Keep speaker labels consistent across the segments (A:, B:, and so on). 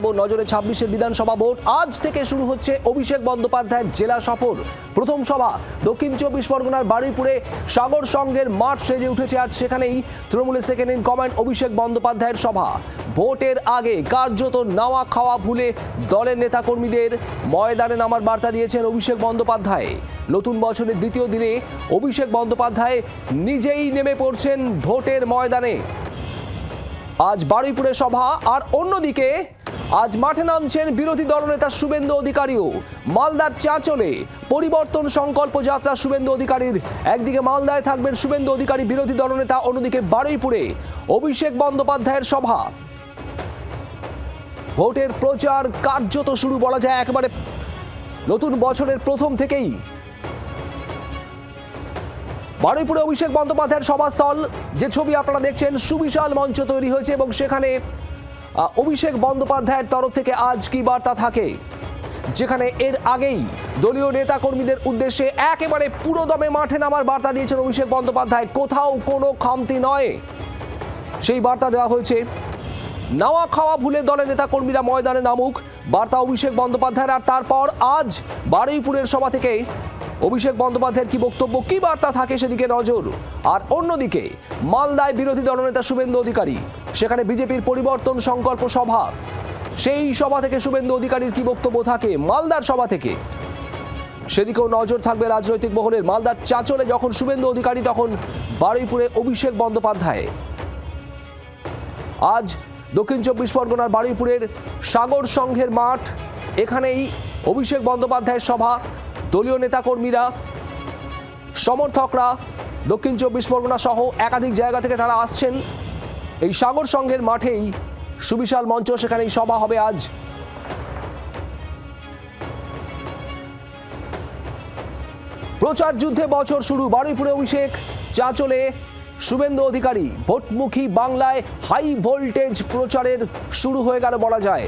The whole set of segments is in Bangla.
A: দেখাবো নজরে 26-এর বিধানসভা ভোট। আজ থেকে শুরু হচ্ছে অভিষেক বন্দ্যোপাধ্যায়ের জেলা সফর। প্রথম সভা দক্ষিণ 24 পরগনার বারুইপুরে সাগর সংঘের মাঠ সেজে উঠেছে আজ। সেখানেই তৃণমূলের সেকেন্ড ইন কমান্ড অভিষেক বন্দ্যোপাধ্যায়ের সভা। ভোটের আগে কার্যত নাওয়া খাওয়া ভুলে দলের নেতাকর্মীদের ময়দানে নামার বার্তা দিয়েছেন অভিষেক বন্দ্যোপাধ্যায়। নতুন বছরের দ্বিতীয় দিনে অভিষেক বন্দ্যোপাধ্যায় নিজেই নেমে পড়ছেন ভোটের ময়দানে। আজ বারুইপুরে সভা, আর অন্যদিকে আজ মাঠে নামছেন বিরোধী দলনেতা শুভেন্দু অধিকারীও। মালদার চাঁচলে পরিবর্তন সংকল্প যাত্রা শুভেন্দু অধিকারীর। একদিকে মালদায় থাকবেন শুভেন্দু অধিকারী বিরোধী দলনেতা, অন্যদিকে বারুইপুরে অভিষেক বন্দ্যোপাধ্যায়ের সভা। ভোটের প্রচার কার্যত শুরু বলা যায় একেবারে নতুন বছরের প্রথম থেকেই। বারুইপুরে অভিষেক বন্দ্যোপাধ্যায়ের সভাস্থল, যে ছবি আপনারা দেখছেন, সুবিশাল মঞ্চ তৈরি হয়েছে এবং সেখানে অভিষেক বন্দ্যোপাধ্যায়ের তরফ থেকে আজ কি বার্তা থাকে, যেখানে এর আগেই দলীয় নেতাকর্মীদের উদ্দেশ্যে একেবারে পুরোদমে মাঠে নামার বার্তা দিয়েছেন অভিষেক বন্দ্যোপাধ্যায়। কোথাও কোনো খামতি নয়, সেই বার্তা দেওয়া হয়েছে। নাওয়া খাওয়া ভুলে দলের নেতাকর্মীরা ময়দানে নামুক, বার্তা অভিষেক বন্দ্যোপাধ্যায়ের। আর তারপর আজ বারুইপুরের সভা থেকে অভিষেক বন্দ্যোপাধ্যায়ের কি বক্তব্য, কি বার্তা থাকে সেদিকে নজর। আর অন্যদিকে মালদায় বিরোধী দলনেতা শুভেন্দু অধিকারী, সেখানে বিজেপির পরিবর্তন সংকল্প সভা। সেই সভা থেকে শুভেন্দু অধিকারীর কি বক্তব্য থাকে মালদার সভা থেকে, সেদিকেও নজর থাকবে রাজনৈতিক মহলের। মালদার চাঁচলে যখন শুভেন্দু অধিকারী, তখন বারুইপুরে অভিষেক বন্দ্যোপাধ্যায়। আজ দক্ষিণ 24 পরগনার বারুইপুরের সাগর সংঘের মাঠ, এখানেই অভিষেক বন্দ্যোপাধ্যায়ের সভা। দলীয় নেতাকর্মীরা, সমর্থকরা দক্ষিণ 24 পরগনা সহ একাধিক জায়গা থেকে তারা আসছেন এই সাগর সংঘের মাঠেই। সুবিশাল মঞ্চ, সেখানেই সভা হবে আজ। প্রচার যুদ্ধে বছর শুরু, বারুইপুরে অভিষেক, চাঁচলে শুভেন্দু অধিকারী। ভোটমুখী বাংলায় হাই ভোল্টেজ প্রচারের শুরু হয়ে গেল বলা যায়।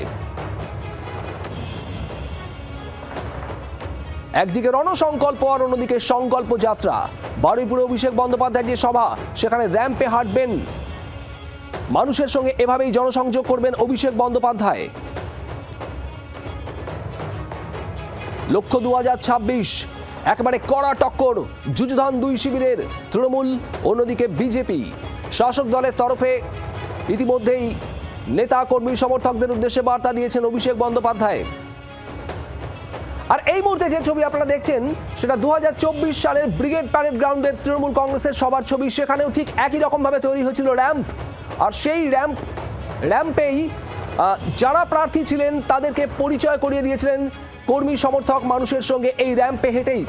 A: একদিকে রণসংকল্প আর অন্যদিকে সংকল্প যাত্রা। বারুইপুরে অভিষেক বন্দ্যোপাধ্যায়ের যে সভা, সেখানে র্যাম্পে হাঁটবেন, মানুষের সঙ্গে এভাবেই জনসংযোগ করবেন অভিষেক বন্দ্যোপাধ্যায়। লক্ষ্য 2026, একেবারে কড়া টক্কর, যুযুধান দুই শিবিরের, তৃণমূল অন্যদিকে বিজেপি। শাসক দলের তরফে ইতিমধ্যেই নেতা কর্মী সমর্থকদের উদ্দেশ্যে বার্তা দিয়েছেন অভিষেক বন্দ্যোপাধ্যায়। আর এই মুহূর্তে যে ছবি আপনারা দেখছেন, সেটা 2024 সালের ব্রিগেড প্যারেড গ্রাউন্ডের তৃণমূল কংগ্রেসের সভার ছবি। সেখানেও ঠিক একই রকমভাবে তৈরি হয়েছিল র্যাম্প, আর সেই র্যাম্পেই যারা প্রার্থী ছিলেন তাদেরকে পরিচয় করিয়ে দিয়েছিলেন কর্মী সমর্থক মানুষের সঙ্গে এই র্যাম্পে হেঁটেই।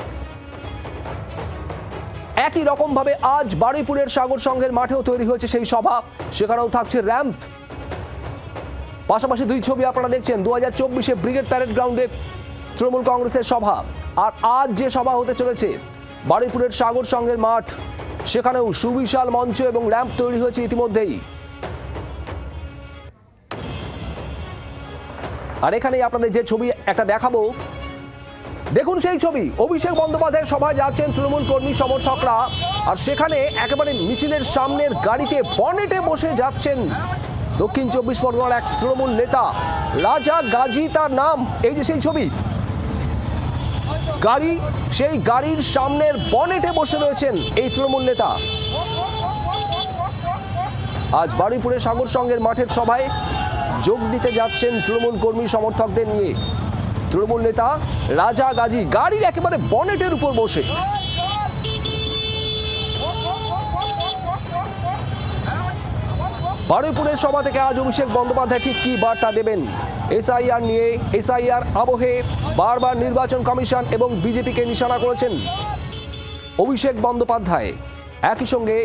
A: একই রকমভাবে আজ বারুইপুরের সাগর সংঘের মাঠেও তৈরি হয়েছে সেই সভা, সেখানেও থাকছে র্যাম্প। পাশাপাশি দুই ছবি আপনারা দেখছেন, 2024-এ ব্রিগেড প্যারেড গ্রাউন্ডে তৃণমূল কংগ্রেসের সভা, আর আজ যে সভা হতে চলেছে বারুইপুরের সাগর সংঘের মাঠ, সেখানেও সুবিশাল মঞ্চ এবং র্যাম্প তৈরি হয়েছে ইতিমধ্যেই। আর এখানেই আপনাদের যে ছবি একটা দেখাবো, দেখুন সেই ছবি। অভিষেক বন্দ্যোপাধ্যায়ের সভায় যাচ্ছেন তৃণমূল কর্মী সমর্থকরা, আর সেখানে একেবারে মিছিলের সামনের গাড়িতে বনেটে বসে যাচ্ছেন দক্ষিণ 24 পরগনার এক তৃণমূল নেতা, রাজা গাজী তার নাম। এই যে সেই ছবি, গাড়ি, সেই গাড়ির সামনের বনেটে বসে রয়েছেন এই তৃণমূল নেতা। আজ বারুইপুরে সাগর সংঘের মাঠের সভায় যোগ দিতে যাচ্ছেন তৃণমূল কর্মী সমর্থকদের নিয়ে তৃণমূল নেতা রাজা গাজী, গাড়ির একেবারে বনেটের উপর বসে। বারুইপুরের সভা থেকে আজ অভিষেক বন্দ্যোপাধ্যায় ঠিক কি বার্তা দেবেন, এসআইআর নিয়ে, এসআইআর আবহে বারবার নির্বাচন কমিশন এবং বিজেপিকে নিশানা করেছেন অভিষেক বন্দ্যোপাধ্যায়। একই সঙ্গে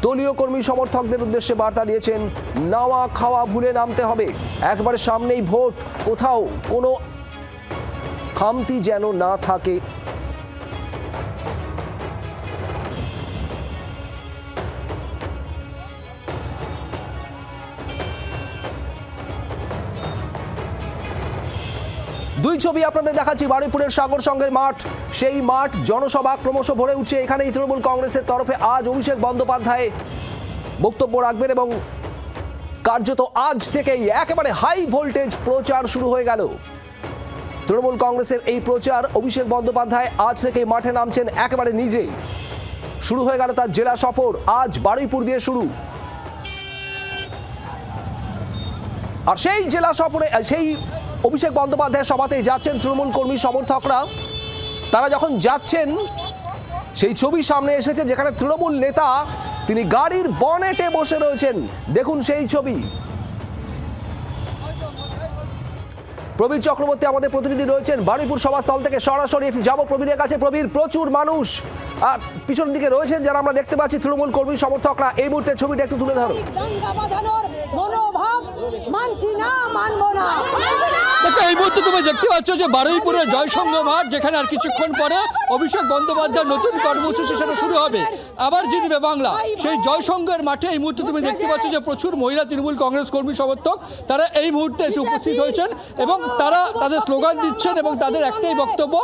A: দলীয় কর্মী সমর্থকদের উদ্দেশ্যে বার্তা দিয়েছেন, নাওয়া খাওয়া ভুলে নামতে হবে, একবারে সামনেই ভোট, কোথাও কোনো খামতি যেন না থাকে। দুই ছবি আপনাদের দেখাচ্ছি, বারুইপুরের সাগর সংঘের মাঠ, সেই মাঠ জনসভা ক্রমশ ভরে উঠছে। এখানেই তৃণমূল কংগ্রেসের তরফে আজ অভিষেক বন্দ্যোপাধ্যায় বক্তব্য রাখবেন এবং কার্যত আজ থেকেই একেবারে হাই ভোল্টেজ প্রচার শুরু হয়ে গেল। তৃণমূল কংগ্রেসের এই প্রচার অভিষেক বন্দ্যোপাধ্যায় আজ থেকে মাঠে নামছেন একেবারে নিজেই। শুরু হয়ে গেল তার জেলা সফর, আজ বারুইপুর দিয়ে শুরু। আর সেই জেলা সফরে সেই অভিষেক বন্দ্যোপাধ্যায়ের সভাতে যাচ্ছেন তৃণমূল কর্মী সমর্থকরা। তারা যখন যাচ্ছেন সেই ছবি সামনে এসেছে, যেখানে তৃণমূল নেতা তিনি গাড়ির বনেটে বসে রয়েছেন। দেখুন সেই ছবি। প্রবীর চক্রবর্তী আমাদের প্রতিনিধি রয়েছেন বারুইপুর সভাস্থল থেকে, সরাসরি যাবো প্রবীরের কাছে। প্রবীর, প্রচুর মানুষ আর পিছনের দিকে রয়েছেন যারা আমরা দেখতে পাচ্ছি তৃণমূল কর্মী সমর্থকরা। এই মুহূর্তে ছবিটা একটু তুলে ধরো।
B: এই মুহূর্তে তুমি দেখতে পাচ্ছ যে বারুইপুরের জয়সংঘ মাঠ, যেখানে আর কিছুক্ষণ পরে অভিষেক বন্দ্যোপাধ্যায়ের নতুন কর্মসূচি সেটা শুরু হবে। আবার জিতবে বাংলা, সেই জয়সংঘের মাঠে এই মুহূর্তে তুমি দেখতে পাচ্ছ যে প্রচুর মহিলা তৃণমূল কংগ্রেস কর্মী সমর্থক তারা এই মুহূর্তে এসে উপস্থিত হয়েছেন এবং তারা তাদের স্লোগান দিচ্ছেন এবং তাদের একটাই বক্তব্য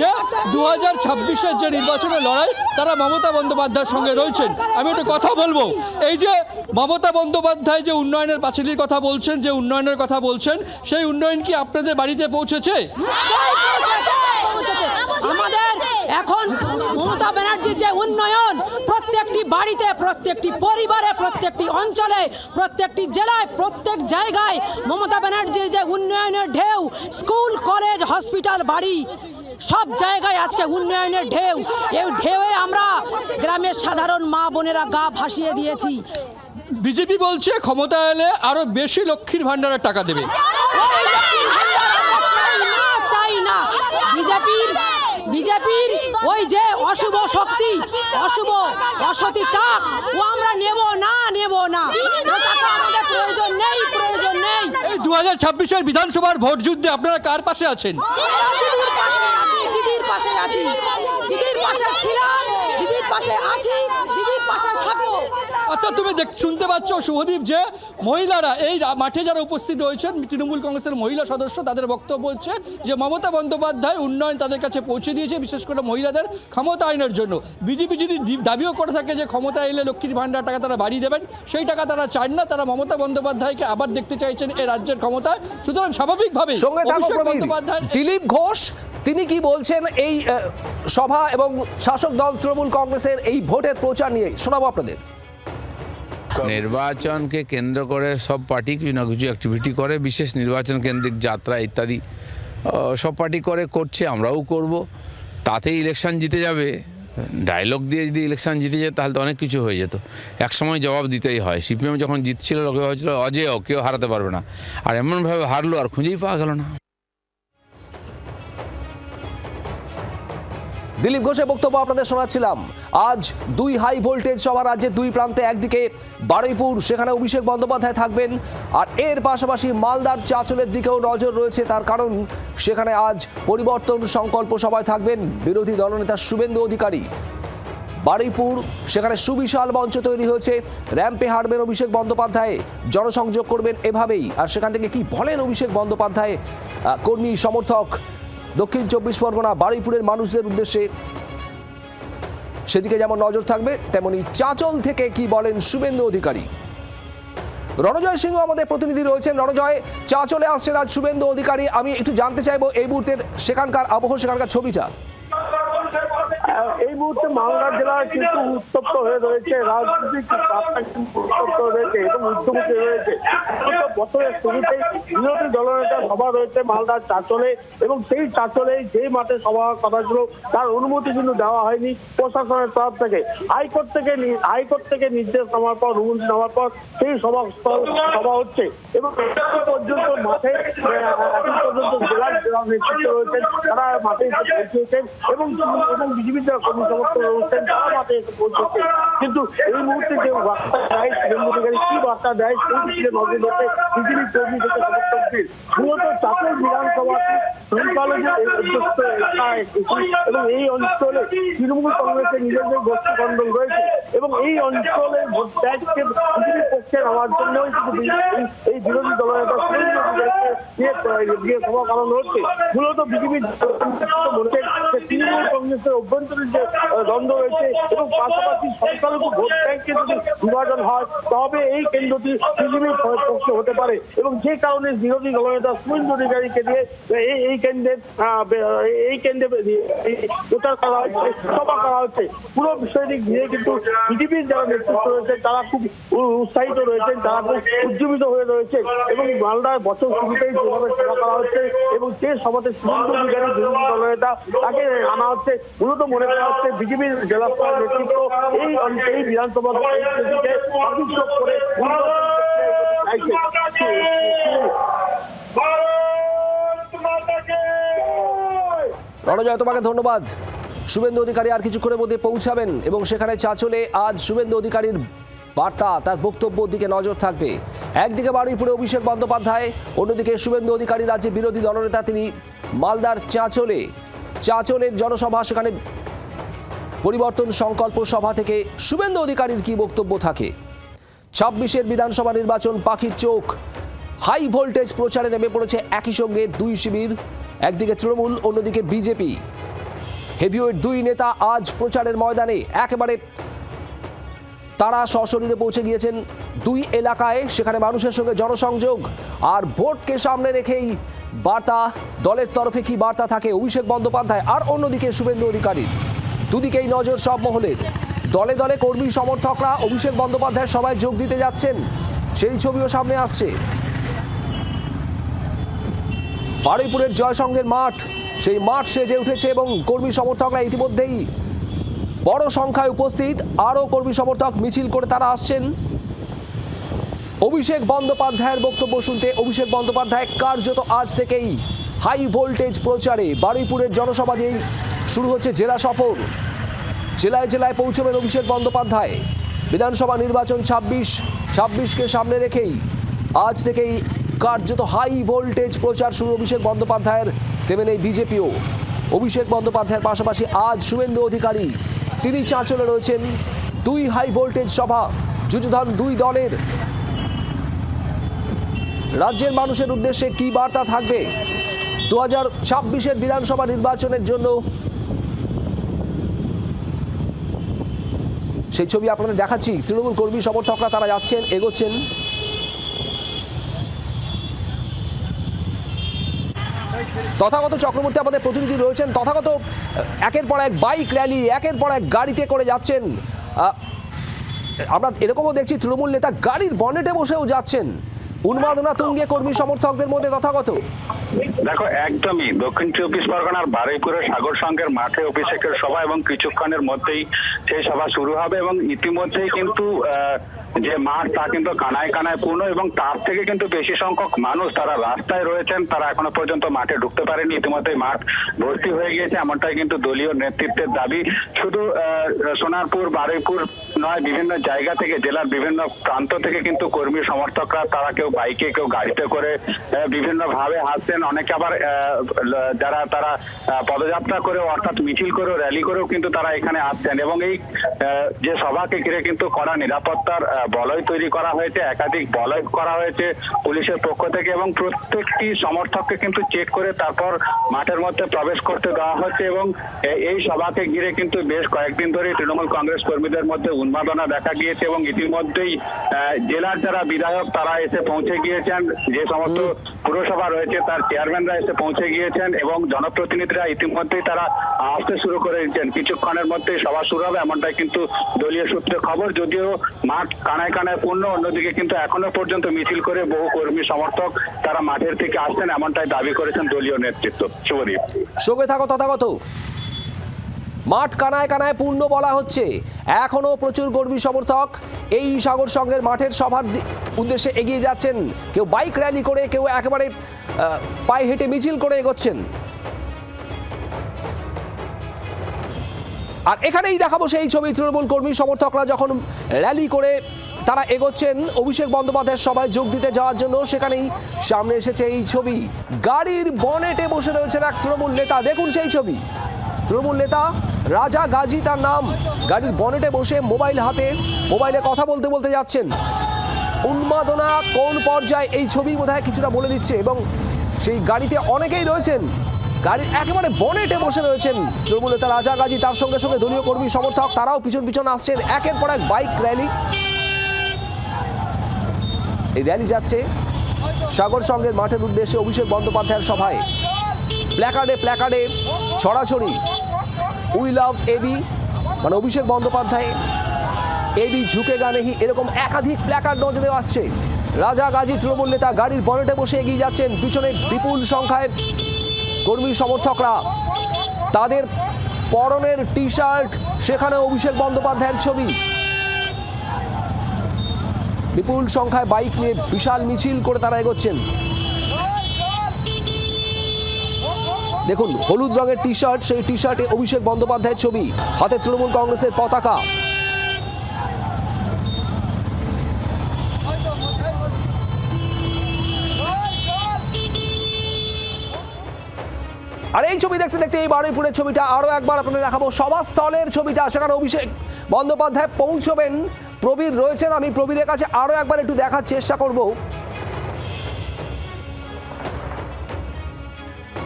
B: যে 2026-এর যে নির্বাচনের লড়াই তারা মমতা বন্দ্যোপাধ্যায়ের সঙ্গে রয়েছেন। আমি একটা কথা বলবো, এই যে মমতা বন্দ্যোপাধ্যায় যে উন্নয়নের পাঁচিলের কথা বলছেন, যে উন্নয়নের কথা বলছেন, সেই উন্নয়ন কি আপনাদের বাড়িতে পৌঁছেছে?
C: আমাদের এখন মমতা ব্যানার্জির যে উন্নয়ন প্রত্যেকটি বাড়িতে, প্রত্যেকটি পরিবারে, প্রত্যেকটি অঞ্চলে, প্রত্যেকটি জেলায়, প্রত্যেক জায়গায় মমতা ব্যানার্জির যে উন্নয়নের ঢেউ, স্কুল, কলেজ, হসপিটাল, বাড়ি, সব জায়গায় আজকে উন্নয়নের ঢেউ। এই ঢেউয়ে আমরা গ্রামের সাধারণ মা বোনেরা গা ভাসিয়ে দিয়েছি।
B: বিজেপি বলছে ক্ষমতা এলে আরো বেশি লক্ষ্মীর ভান্ডারের টাকা দেবে।
C: চাই না, বিজেপির ওই যে অশুভ শক্তি, অশুভ অসতী টাক, ও আমরা নেব না। আমাদের প্রয়োজন নেই।
B: 2026-এর বিধানসভার ভোট যুদ্ধে আপনারা কার পাশে আছেন?
C: দিদির পাশে আছি, দিদির পাশে ছিলাম, দিদির পাশে আছি, দিদির পাশে থাকবো।
B: অর্থাৎ তুমি শুনতে পাচ্ছ শুভদীপ, যে মহিলারা এই মাঠে যারা উপস্থিত রয়েছেন তৃণমূল কংগ্রেসের মহিলা সদস্য, তাদের বক্তব্য হচ্ছে যে মমতা বন্দ্যোপাধ্যায় উন্নয়ন তাদের কাছে পৌঁছে দিয়েছে, বিশেষ করে মহিলাদের ক্ষমতায়নের জন্য। বিজেপি যদি দাবিও করে থাকে যে ক্ষমতা এলে লক্ষ্মীর ভান্ডার টাকা তারা বাড়িয়ে দেবেন, সেই টাকা তারা চান না। তারা মমতা বন্দ্যোপাধ্যায়কে আবার দেখতে চাইছেন এই রাজ্যের ক্ষমতায়। সুতরাং স্বাভাবিকভাবে
A: দিলীপ ঘোষ তিনি কি বলছেন এই সভা এবং শাসক দল তৃণমূল কংগ্রেসের এই ভোটের প্রচার নিয়ে শোনাবো আপনাদের।
D: নির্বাচনকে কেন্দ্র করে সব পার্টি কিছু না কিছু অ্যাক্টিভিটি করে, বিশেষ নির্বাচন কেন্দ্রিক যাত্রা ইত্যাদি সব পার্টি করছে, আমরাও করব। তাতে ইলেকশন জিতে যাবে, ডায়লগ দিয়ে যদি ইলেকশন জিতে যায় তাহলে তো অনেক কিছু হয়ে যেত। একসময় জবাব দিতেই হয়। সিপিএম যখন জিতছিল লোকে হয়েছিল অজেয়, কেউ হারাতে পারবে না, আর এমনভাবে হারলো আর খুঁজেই পাওয়া গেল না।
A: দিলীপ ঘোষের বক্তব্য আপনাদের শোনাচ্ছিলাম। আজ দুই হাই ভোল্টেজ সভা রাজ্যের দুই প্রান্তে, একদিকে বারুইপুর, সেখানে অভিষেক বন্দ্যোপাধ্যায় থাকবেন, আর এর পাশাপাশি মালদার চাঁচলের দিকেও নজর রয়েছে। তার কারণ সেখানে আজ পরিবর্তন সংকল্প সভায় থাকবেন বিরোধী দলনেতা শুভেন্দু অধিকারী। বারুইপুর, সেখানে সুবিশাল মঞ্চ তৈরি হয়েছে, র্যাম্পে হাঁটবেন অভিষেক বন্দ্যোপাধ্যায়, জনসংযোগ করবেন এভাবেই। আর সেখান থেকে কি বলেন অভিষেক বন্দ্যোপাধ্যায় কর্মী সমর্থক দক্ষিণ 24 পরগনা বারুইপুরের মানুষদের উদ্দেশ্যে, সেদিকে যেমন নজর থাকবে, তেমনি চাঁচল থেকে কি বলেন শুভেন্দু অধিকারী। রণজয় সিংহ আমাদের প্রতিনিধি রয়েছেন। রণজয়, চাঁচলে আসছেন আজ শুভেন্দু অধিকারী। আমি একটু জানতে চাইবো এই মুহূর্তের সেখানকার আবহ, সেখানকার ছবিটা।
E: এই মুহূর্তে মালদা জেলা কিন্তু উত্তপ্ত হয়ে রয়েছে, রাজনৈতিক রাস্তা কিন্তু উত্তপ্ত রয়েছে এবং ঊর্ধ্বমুখী রয়েছে। বছরের শুরুতেই বিরোধী দলনেতা সভা রয়েছে মালদার চাঁচলে, এবং সেই চাঁচলে যে মাঠে সভা কথা ছিল তার অনুমতি কিন্তু দেওয়া হয়নি প্রশাসনের তরফ থেকে। হাইকোর্ট থেকে নির্দেশ নেওয়ার পর, অনুমতি নেওয়ার পর সেই সভা হচ্ছে এবং এখন পর্যন্ত মাঠে এখন পর্যন্ত জেলার নেতৃত্ব রয়েছেন, তারা মাঠে পৌঁছেছেন এবং বিজেপির যারা কর্মী সমর্থক রয়েছেন তারা মাঠে এসে পৌঁছেছে। কিন্তু এই মুহূর্তে যে বার্তা দেয় শুভেন্দু অধিকারী, কি বার্তা দেয় সেই দিকে নজর রেখে বিজেপি কর্মী থেকে সমর্থকদের মূলত চাঁচল বিধানসভাটি সংখ্যালঘু অধ্যক্ষ এলাকায় এবং এই অঞ্চলে তৃণমূল কংগ্রেসের নিজেদের গোষ্ঠী খণ্ডন রয়েছে এবং এই অঞ্চলে ভোট ব্যাংককে বিজেপির পক্ষে নেওয়ার জন্যই কিন্তু এই বিরোধী দলনেতা শুভেন্দু অধিকারীকে নিয়ে সভা করানো হচ্ছে। মূলত বিজেপির বলছেন যে তৃণমূল কংগ্রেসের অভ্যন্তরীণ যে দ্বন্দ্ব রয়েছে এবং পাশাপাশি সংখ্যালঘু ভোট ব্যাংকে যদি বিভাজন হয় তবে এই কেন্দ্রটি বিজেপির পক্ষে হতে পারে এবং যে কারণে বিরোধী দলনেতা শুভেন্দু অধিকারীকে দিয়ে এই কেন্দ্রে প্রচার করা হচ্ছে, সভা করা হচ্ছে। পুরো বিষয়টি ঘিরে কিন্তু বিজেপির যারা নেতৃত্ব রয়েছেন তারা খুব উৎসাহিত রয়েছেন, তারা খুব উজ্জীবিত হয়ে রয়েছে এবং মালদার বছর শুরুতেই যেভাবে সভা করা হচ্ছে এবং সেই সভাতে শুভেন্দু অধিকারী বিরোধী দলনেতা তাকে আনা হচ্ছে। মূলত মনে করা হচ্ছে বিজেপির জেলা স্তরের নেতৃত্ব এই বিধানসভা করে
A: রণজয়, তোমাকে ধন্যবাদ। শুভেন্দু অধিকারী আর কিছুক্ষণের মধ্যে পৌঁছাবেন এবং সেখানে চাঁচলে আজ শুভেন্দু অধিকারীর বার্তা, তার বক্তব্যের দিকে নজর থাকবে। একদিকে বারুইপুরে অভিষেক বন্দ্যোপাধ্যায়, অন্যদিকে শুভেন্দু অধিকারী রাজ্যের বিরোধী দলনেতা, তিনি মালদার চাঁচলের জনসভা, সেখানে পরিবর্তন সংকল্প সভা থেকে শুভেন্দু অধিকারীর কি বক্তব্য থাকে। 26-এর বিধানসভা নির্বাচন পাখির চোখ, হাই ভোল্টেজ প্রচারে নেমে পড়েছে একই সঙ্গে দুই শিবির, একদিকে তৃণমূল, অন্যদিকে বিজেপি। হেভিওয়েট দুই নেতা আজ প্রচারের ময়দানে একেবারে তারা সশরীরে পৌঁছে গিয়েছেন দুই এলাকায়, সেখানে মানুষের সঙ্গে জনসংযোগ। আর ভোটকে সামনে রেখেই বার্তা, দলের তরফে কি বার্তা থাকে অভিষেক বন্দ্যোপাধ্যায় আর অন্যদিকে শুভেন্দু অধিকারীর। দুদিকেই নজর সব মহলের। দলে দলে কর্মী সমর্থকরা অভিষেক বন্দ্যোপাধ্যায়ের সভায় যোগ দিতে যাচ্ছেন, সেই ছবিও সামনে আসছে। বারুইপুরের জয়সংঘের মাঠ, সেই মাঠ সেজে উঠেছে এবং কর্মী সমর্থকরা ইতিমধ্যেই বড় সংখ্যায় উপস্থিত। আরও কর্মী সমর্থক মিছিল করে তারা আসছেন অভিষেক বন্দ্যোপাধ্যায়ের বক্তব্য শুনতে। অভিষেক বন্দ্যোপাধ্যায় কার্যত আজ থেকেই হাই ভোল্টেজ প্রচারে বারুইপুরের জনসভা দিয়েই শুরু হচ্ছে জেলা সফর। জেলায় জেলায় পৌঁছবেন অভিষেক বন্দ্যোপাধ্যায়। বিধানসভা নির্বাচন 26কে সামনে রেখেই আজ থেকেই কার্যত হাই ভোল্টেজ প্রচার শুরু অভিষেক বন্দ্যোপাধ্যায়ের। তেমনি বিজেপিও অভিষেক বন্দ্যোপাধ্যায়ের পাশাপাশি আজ শুভেন্দু অধিকারী, তিনি চাঁচলে রয়েছেন। দুই হাই ভোল্টেজ সভা, যুযুধান দুই দলের। রাজ্যের মানুষের উদ্দেশ্যে কি বার্তা থাকবে 2026-এর বিধানসভা নির্বাচনের জন্য, সেই ছবি আপনাদের দেখাচ্ছি। তৃণমূল কর্মী সমর্থকরা তারা যাচ্ছেন, এগোচ্ছেন। তথাগত চক্রবর্তী আমাদের প্রতিনিধি রয়েছেন। তথাগত, একের পর এক বাইক র্যালি, একের পর এক গাড়িতে করে যাচ্ছেন। আমরা এরকমও দেখছি তৃণমূল নেতা গাড়ির বনেটে বসেও যাচ্ছেন। উন্মাদনা তুঙ্গে কর্মী সমর্থকদের মধ্যে। তথাগত,
F: দেখো, একদমই দক্ষিণ 24 পরগনার বারুইপুরের সাগর সংঘের মাঠে অভিষেকের সভা এবং কিছুক্ষণের মধ্যেই সেই সভা শুরু হবে এবং ইতিমধ্যেই কিন্তু যে মাঠ তা কিন্তু কানায় কানায় পূর্ণ এবং তার থেকে কিন্তু বেশি সংখ্যক মানুষ তারা রাস্তায় রয়েছেন, তারা এখনো পর্যন্ত মাঠে ঢুকতে পারেনি। ইতিমধ্যেই মাঠ ভর্তি হয়ে গিয়েছে, এমনটাই কিন্তু দলীয় নেতৃত্বের দাবি। শুধু সোনারপুর, বারুইপুর নয়, বিভিন্ন জায়গা থেকে, জেলার বিভিন্ন প্রান্ত থেকে কিন্তু কর্মী সমর্থকরা তারা কেউ বাইকে, কেউ গাড়িতে করে বিভিন্ন ভাবে আসছেন। অনেকে আবার যারা তারা পদযাত্রা করে, অর্থাৎ মিছিল করে, র্যালি করেও কিন্তু তারা এখানে আসছেন এবং এই যে সভাকে ঘিরে কিন্তু কড়া নিরাপত্তার বলয় তৈরি করা হয়েছে, একাধিক বলয় করা হয়েছে পুলিশের পক্ষ থেকে এবং প্রত্যেকটি সমর্থককে কিন্তু চেক করে তারপর মাঠের মধ্যে প্রবেশ করতে দেওয়া হচ্ছে এবং এই সভাকে ঘিরে কিন্তু বেশ কয়েকদিন ধরে তৃণমূল কংগ্রেস কর্মীদের মধ্যে উন্মাদনা দেখা গিয়েছে এবং ইতিমধ্যেই জেলার যারা বিধায়ক তারা এসে পৌঁছে গিয়েছেন, যে সমস্ত পুরসভা রয়েছে তার চেয়ারম্যানরা এসে পৌঁছে গিয়েছেন এবং জনপ্রতিনিধিরা ইতিমধ্যেই তারা আসতে শুরু করে দিচ্ছেন। কিছুক্ষণের মধ্যেই সভা শুরু হবে, এমনটাই কিন্তু দলীয় সূত্রে খবর। যদিও মাঠ কানায় কানায় পূর্ণ, অন্যদিকে কিন্তু এখনো পর্যন্ত মিছিল করে বহু কর্মী সমর্থক তারা মাঠের থেকে আসছেন, এমনটাই দাবি করেছেন দলীয় নেতৃত্ব। শুভদীপ,
A: সঙ্গে থাকো তথাগত। মাঠ কানায় কানায় পূর্ণ বলা হচ্ছে, এখনো প্রচুর কর্মী সমর্থক এই সাগর সংঘের মাঠের সভার উদ্দেশ্যে এগিয়ে যাচ্ছেন। কেউ বাইক র্যালি করে, কেউ একেবারে পায়ে হেঁটে মিছিল করে এগোচ্ছেন। আর এখানেই দেখাবো সেই ছবি, তৃণমূল কর্মী সমর্থকরা যখন র্যালি করে তারা এগোচ্ছেন অভিষেক বন্দ্যোপাধ্যায়ের সভায় যোগ দিতে যাওয়ার জন্য, সেখানেই সামনে এসেছে এই ছবি। গাড়ির বনেটে বসে রয়েছেন এক তৃণমূল নেতা, দেখুন সেই ছবি। তৃণমূল নেতা রাজা গাজী তার নাম, গাড়ির বনেটে বসে মোবাইল হাতে, মোবাইলে কথা বলতে বলতে যাচ্ছেন। উন্মাদনা কোন পর্যায়ে এই ছবি বোধহয় কিছুটা বলে দিচ্ছে। এবং সেই গাড়িতে অনেকেই রয়েছেন, গাড়ির একেবারে বনেটে বসে রয়েছেন তৃণমূল নেতা রাজা গাজী, তার সঙ্গে সঙ্গে দলীয় কর্মী সমর্থক, তারাও পিছন পিছন আসছেন। একের পর এক বাইক র্যালি, এই র্যালি যাচ্ছে সাগর সংঘের মাঠের উদ্দেশ্যে অভিষেক বন্দ্যোপাধ্যায়ের সভায়। প্ল্যাকার্ডে ছড়াছড়ি উই লাভ এবি, মানে অভিষেক বন্দ্যোপাধ্যায় এবি ঝুঁকেগা নেহি, এরকম একাধিক প্ল্যাকার্ড নজরে আসছে। রাজা গাজী তৃণমূল নেতা গাড়ির বনেটে বসে এগিয়ে যাচ্ছেন, পিছনে বিপুল সংখ্যায় কর্মী সমর্থকরা, তাদের পরনের টি শার্ট, সেখানে অভিষেক বন্দ্যোপাধ্যায়ের ছবি। বিপুল সংখ্যায় বাইক নিয়ে বিশাল মিছিল করে তারা এগোচ্ছেন। দেখুন হলুদ রঙের টি শার্ট, সেই টি শার্টে অভিষেক বন্দ্যোপাধ্যায়ের ছবি, হাতে তৃণমূল কংগ্রেসের পতাকা। আর এই ছবি দেখতে দেখতে এই বারুইপুরের ছবিটা আরো একবার আপনাদের দেখাবো, সভাস্থলের ছবিটা। সেখানে অভিষেক বন্দ্যোপাধ্যায় পৌঁছবেন, প্রবীর রয়েছেন, আমি প্রবীরের কাছে আরো একবার একটু দেখার চেষ্টা করব।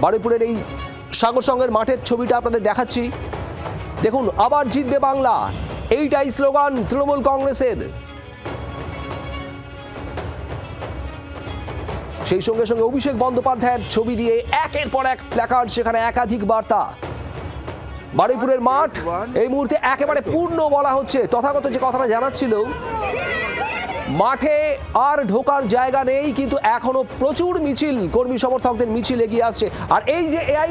A: বারুইপুরের এই সাগর সংঘের মাঠের ছবিটা আপনাদের দেখাচ্ছি। দেখুন, আবার জিতবে বাংলা, এইটাই স্লোগান তৃণমূল কংগ্রেসের। সেই সঙ্গে সঙ্গে অভিষেক বন্দ্যোপাধ্যায়ের ছবি দিয়ে একের পর এক প্ল্যাকার্ড, সেখানে একাধিক বার্তা। বারুইপুরের মাঠ এই মুহূর্তে একেবারে পূর্ণ বলা হচ্ছে। তথাগত যে কথাটা জানাচ্ছিল, মাঠে আর ঢোকার জায়গা নেই, কিন্তু এখনো প্রচুর মিছিল, কর্মী সমর্থকদের মিছিল এগিয়ে আসছে। আর এই যে এআই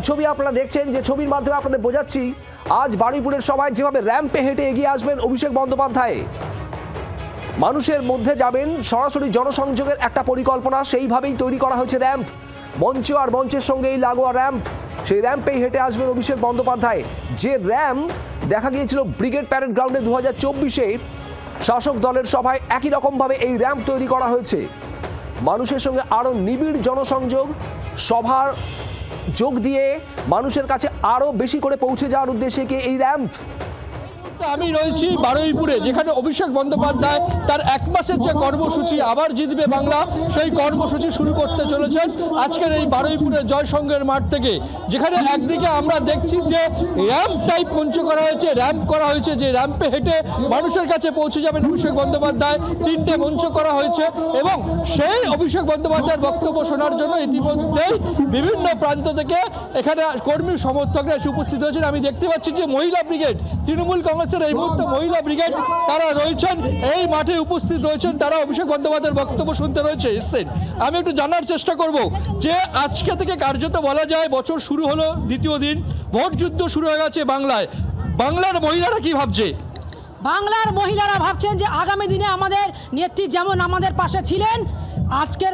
A: ছবি আপনারা দেখছেন, যে ছবির মাধ্যমে আপনাদের বোঝাচ্ছি, আজ বারুইপুরের সবাই যেভাবে র্যাম্পে হেঁটে এগিয়ে আসবেন অভিষেক বন্দ্যোপাধ্যায়, মানুষের মধ্যে যাবেন, সরাসরি জনসংযোগের একটা পরিকল্পনা, সেইভাবেই তৈরি করা হয়েছে র্যাম্প, মঞ্চ আর মঞ্চের সঙ্গেই লাগোয়া র্যাম্প। সেই র্যাম্পেই হেঁটে আসবেন অভিষেক বন্দ্যোপাধ্যায়। যে র্যাম্প দেখা গিয়েছিল ব্রিগেড প্যারেড গ্রাউন্ডে 2024-এ, শাসক দলের সভায় একই রকমভাবে এই র্যাম্প তৈরি করা হয়েছে। মানুষের সঙ্গে আরও নিবিড় জনসংযোগ, সভার যোগ দিয়ে মানুষের কাছে আরও বেশি করে পৌঁছে যাওয়ার উদ্দেশ্যে কি এই র্যাম্প।
B: আমি রয়েছি বারুইপুরে, যেখানে অভিষেক বন্দ্যোপাধ্যায় তার এক মাসের যে কর্মসূচি আবার জিতবে বাংলা, সেই কর্মসূচি শুরু করতে চলেছেন আজকের এই বারুইপুরের জয়সংঘের মাঠ থেকে। যেখানে একদিকে আমরা দেখছি যে র্যাম্প টাইপ মঞ্চ করা হয়েছে, র্যাম্প করা হয়েছে, যে র্যাম্পে হেঁটে মানুষের কাছে পৌঁছে যাবেন অভিষেক বন্দ্যোপাধ্যায়। 3টে মঞ্চ করা হয়েছে এবং সেই অভিষেক বন্দ্যোপাধ্যায়ের বক্তব্য শোনার জন্য ইতিমধ্যেই বিভিন্ন প্রান্ত থেকে এখানে কর্মী সমর্থকরা এসে উপস্থিত হয়েছেন। আমি দেখতে পাচ্ছি যে মহিলা ব্রিগেড, তৃণমূল কংগ্রেসের এই মুহূর্তে মহিলা ব্রিগেড, তারা রয়েছেন এই মাঠে উপস্থিত রয়েছেন, তারা অভিষেক বন্দ্যোপাধ্যায়ের বক্তব্য শুনতে এসেছেন। আমি একটু জানার চেষ্টা করব যে আজকে থেকে কার্যত বলা যায় বছর শুরু হলো, দ্বিতীয় দিন, ভোট যুদ্ধ শুরু হয়ে গেছে বাংলায়। বাংলার মহিলারা কি ভাবছে?
C: বাংলার মহিলারা ভাবছেন যে আগামী দিনে আমাদের নেত্রী যেমন আমাদের পাশে ছিলেন, আজকের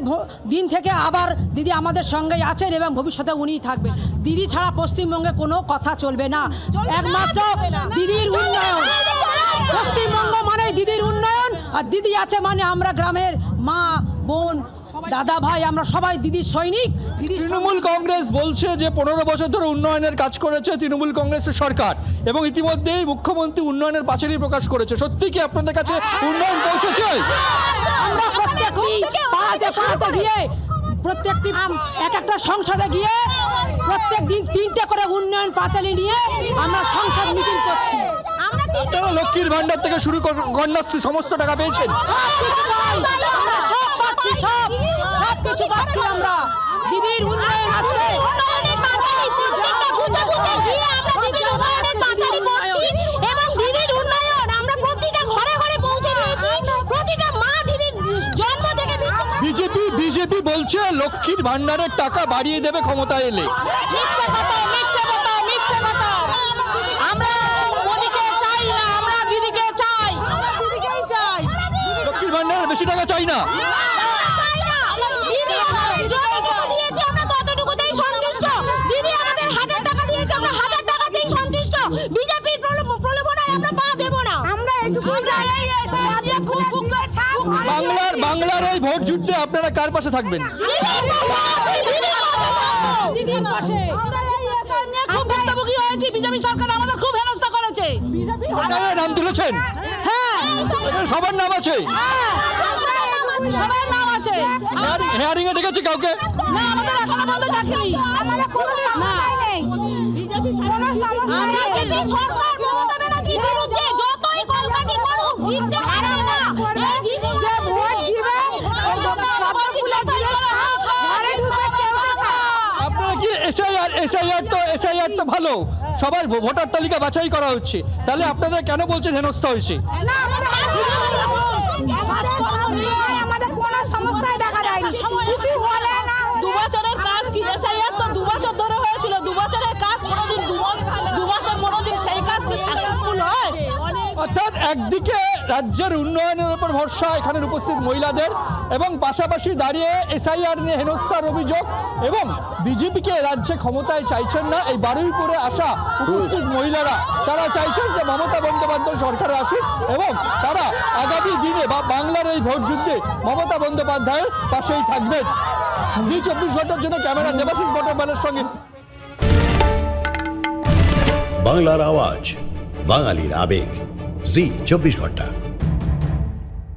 C: দিন থেকে আবার দিদি আমাদের সঙ্গেই আছেন এবং ভবিষ্যতে উনিই থাকবেন। দিদি ছাড়া পশ্চিমবঙ্গে কোনো কথা চলবে না, একমাত্র দিদির উন্নয়ন। পশ্চিমবঙ্গ মানে দিদির উন্নয়ন, আর দিদি আছে মানে আমরা গ্রামের মা বোন দাদা ভাই আমরা সবাই দিদির সৈনিক।
B: তৃণমূল কংগ্রেস বলছে যে 15 বছর ধরে উন্নয়নের কাজ করেছে তৃণমূল কংগ্রেসের সরকার, এবং ইতিমধ্যেই মুখ্যমন্ত্রী উন্নয়নের পাঁচালী প্রকাশ করেছে। সত্যি কি আপনাদের কাছে উন্নয়ন পৌঁছেছে?
C: আমরা প্রত্যেকটি পাড়াতে পাড়াতে গিয়ে, প্রত্যেকটি এক একটা সংসদে গিয়ে প্রত্যেক দিন 3টে করে উন্নয়ন পাঁচালী নিয়ে আমরা সংসদ মিটিং করছি।
B: আপনারা লক্ষ্মীর ভান্ডার থেকে শুরু করে কন্যাশ্রী সমস্ত টাকা পেয়েছেন?
C: আমরা সব পাচ্ছি, সব কিছু পাচ্ছি আমরা। দিদির উন্নয়ন আছে,
G: উন্নয়নের পাঁচালী প্রত্যেকটা বুথে বুথে গিয়ে আমরা দিদির উন্নয়নের পাঁচালী করছি এবং দিদির উন্নয়ন আমরা প্রতিটা ঘরে ঘরে পৌঁছে দিয়েছি। প্রতিটা মা দিদির জন্ম থেকে
B: বিজেপি বলছে লক্ষ্মীর ভান্ডারের টাকা বাড়িয়ে দেবে ক্ষমতা এলে।
G: মিথ্যে কথা, মিথ্যে কথা, মিথ্যে কথা। আমরা মোদিকে চাই না, আমরা দিদিকে চাই। আমরা দিদিকেই চাই।
B: লক্ষ্মীর ভান্ডারের বেশি টাকা চাই না।
G: দিদি আমাদের যতটুকু দিয়েছে আমরা ততটুকুতেই সন্তুষ্ট। দিদি আমাদের 1000 টাকা দিয়েছে, আমরা 1000 টাকাতেই সন্তুষ্ট। বিজেপির প্রলোভনায় আমরা পা দেব না। আমরা এটুকু
B: বাংলার এই ভোট যুদ্ধে আপনারা কার পাশে থাকবেন?
C: দিদির পাশে।
G: খুব ভুক্তভোগী হয়েছি, বিজেপি সরকার আমাদের খুব হেনস্থা করেছে।
B: আপনারা নাম তুলেছেন?
C: হ্যাঁ
B: এখানে সবার নাম আছে?
C: সবার নাম আছে।
B: হেয়ারিং এ ডেকেছে কাউকে?
C: না আমাদের এখনো পর্যন্ত দেখেনি।
G: আমাদের কোনো সমস্যা নেই। কোনো সমস্যা নেই। বিজেপি সরকার মমতা ব্যানার্জির বিরুদ্ধে যতই কলকাঠি করুক জিততে পারে না। এই দিদি যে ভোট দিবে পদগুলো দিয়ে ঘরে ঢুকে কেউ না।
B: আপনারা কি এসআইআর তো ভালো, সবার ভোটার তালিকা বাছাই করা হচ্ছে, তাহলে আপনারা কেন বলছেন হেনস্থা হয়েছে?
G: না আমাদের কোনো সমস্যাই দেখা যায়নি, কিছু হলে না।
H: 2 বছরের কাজ কি এসআইআর তো 2 বছর ধরে হয়েছিল, 2 বছরের কাজ কোনোদিন 2 মাসের কোনোদিন সেই কাজ কি সাকসেসফুল হয়?
B: অর্থাৎ একদিকে রাজ্যের উন্নয়নের উপর ভরসা এখানের উপস্থিত মহিলাদের, এবং পাশাপাশি দাঁড়িয়ে এসআইআর নিয়ে হেনস্থার অভিযোগ, এবং বিজেপিকে রাজ্যে ক্ষমতায় চাইছেন না এই বারুইপুরে আসা উপস্থিত মহিলারা, তারা চাইছেন যে মমতা বন্দ্যোপাধ্যায় সরকারে আসুক এবং তারা আগামী দিনে বা বাংলার এই ভোট যুদ্ধে মমতা বন্দ্যোপাধ্যায়ের পাশেই থাকবেন। জি 24 ঘন্টার জন্য ক্যামেরা দেবাশিস বটরবালের সঙ্গে।
I: বাংলার আওয়াজ, বাঙালির আবেগ, জি 24 ঘন্টা।